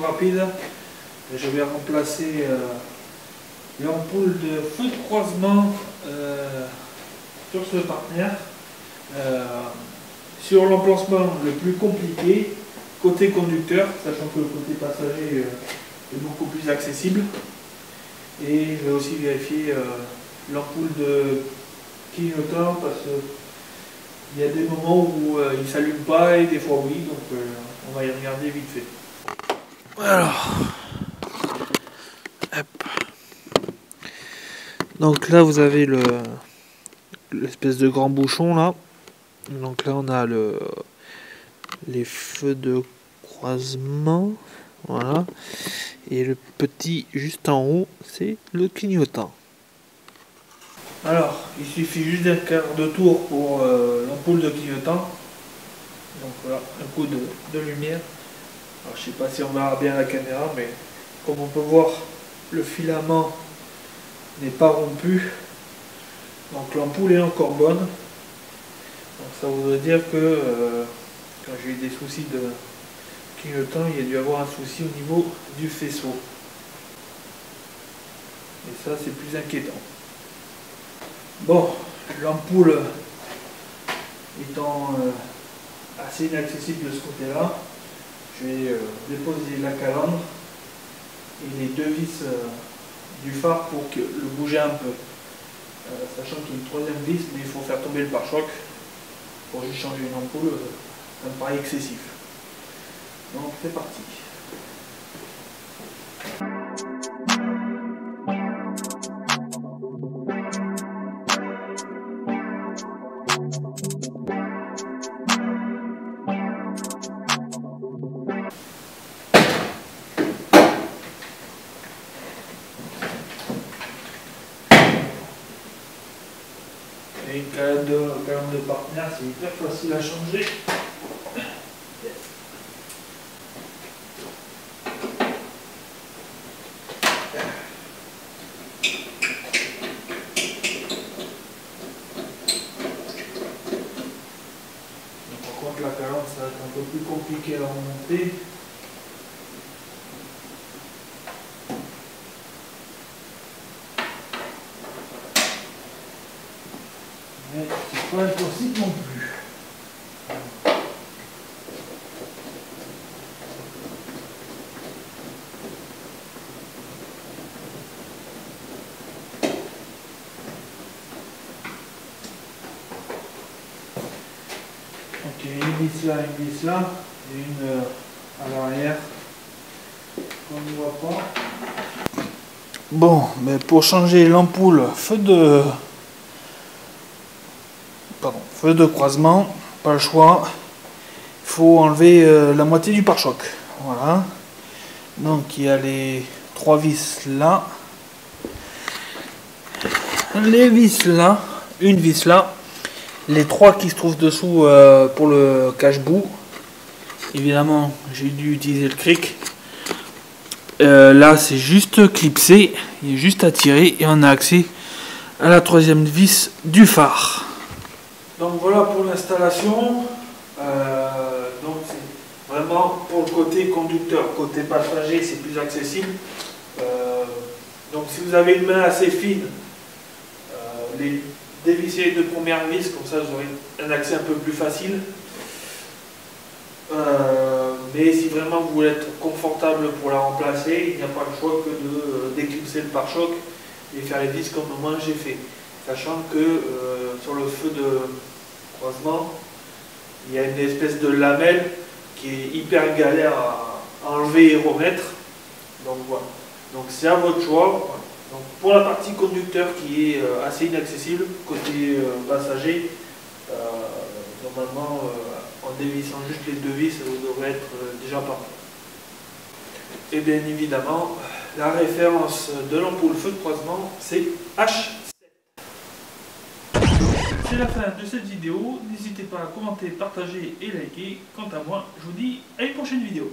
rapide. Je vais remplacer l'ampoule de feu de croisement sur ce partenaire. Sur l'emplacement le plus compliqué, côté conducteur, sachant que le côté passager est beaucoup plus accessible. Et je vais aussi vérifier l'ampoule de clignotant parce qu'il y a des moments où il ne s'allume pas et des fois oui, donc on va y regarder vite fait. Alors, hop. Donc là vous avez l'espèce de grand bouchon là. Donc là on a les feux de croisement, voilà. Et le petit juste en haut, c'est le clignotant. Alors, il suffit juste d'un quart de tour pour l'ampoule de clignotant. Donc voilà, un coup de lumière. Alors, je ne sais pas si on verra bien la caméra, mais comme on peut voir, le filament n'est pas rompu. Donc l'ampoule est encore bonne. Donc ça voudrait dire que quand j'ai eu des soucis de clignotant, il y a dû avoir un souci au niveau du faisceau. Et ça, c'est plus inquiétant. Bon, l'ampoule étant assez inaccessible de ce côté-là, je vais déposer la calandre et les deux vis du phare pour le bouger un peu. Sachant qu'il y a une troisième vis, mais il faut faire tomber le pare-choc pour juste changer une ampoule, ça me paraît excessif. Donc c'est parti. Et une calandre de partenaire, c'est hyper facile à changer. Par contre, la calandre, ça va être un peu plus compliqué à remonter. Mais c'est pas impossible non plus. Ok, une vis là, et une à l'arrière. On ne voit pas. Bon, mais pour changer l'ampoule feu de croisement, pas le choix. Il faut enlever la moitié du pare-choc. Voilà. Donc il y a les trois vis là. Les vis là. Une vis là. Les trois qui se trouvent dessous pour le cache-bout. Évidemment, j'ai dû utiliser le cric. Là, c'est juste clipsé. Il est juste à tirer et on a accès à la troisième vis du phare. Donc voilà pour l'installation. Donc c'est vraiment pour le côté conducteur. Côté passager, c'est plus accessible. Donc si vous avez une main assez fine, les dévisser les deux premières vis, comme ça vous aurez un accès un peu plus facile. Mais si vraiment vous voulez être confortable pour la remplacer, il n'y a pas le choix que de déclipser le pare-choc et faire les vis comme moi j'ai fait. Sachant que sur le feu de croisement, il y a une espèce de lamelle qui est hyper galère à enlever et remettre. Donc voilà. Donc c'est à votre choix. Donc, pour la partie conducteur qui est assez inaccessible, côté passager, normalement en dévissant juste les deux vis, ça devrait être déjà pas mal. Et bien évidemment, la référence de l'ampoule feu de croisement, c'est H7. C'est la fin de cette vidéo. N'hésitez pas à commenter, partager et liker. Quant à moi, je vous dis à une prochaine vidéo.